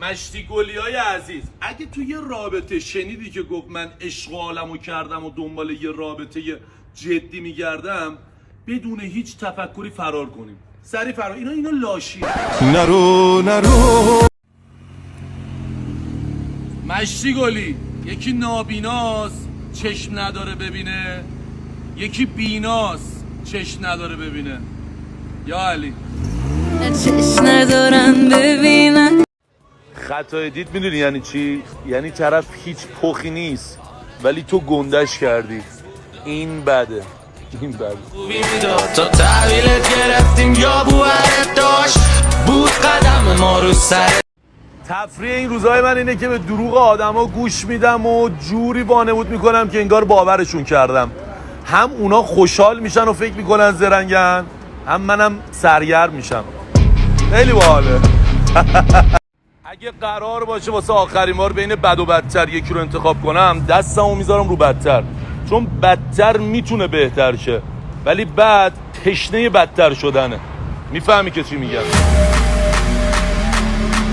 مشتی گلیای عزیز، اگه تو یه رابطه شنیدی که گفت من عشق عالمو کردم و دنبال یه رابطه جدی میگردم، بدون هیچ تفکری فرار کنیم. سری فرار. اینا لاشی. نرو مشتی گلی، یکی نابیناست چشم نداره ببینه، یکی بیناست چشم نداره ببینه. یا علی چشم ندارن ببینن. خطای دید میدونی یعنی چی؟ یعنی طرف هیچ پخی نیست ولی تو گندش کردی. این بده. تا تحویلت گرفتیم یا بوهرت داشت بود قدم ما رو سر. تفریح این روزهای من اینه که به دروغ آدما گوش میدم و جوری وانمود میکنم که انگار باورشون کردم. هم اونا خوشحال میشن و فکر میکنن زرنگن، هم منم سرگرم میشم. خیلی باحاله. اگه قرار باشه واسه آخرین بار بین بد و بدتر یکی رو انتخاب کنم، دستمو میذارم رو بدتر، چون بدتر میتونه بهتر شه ولی بد تشنه بدتر شدنه. میفهمی که چی میگم؟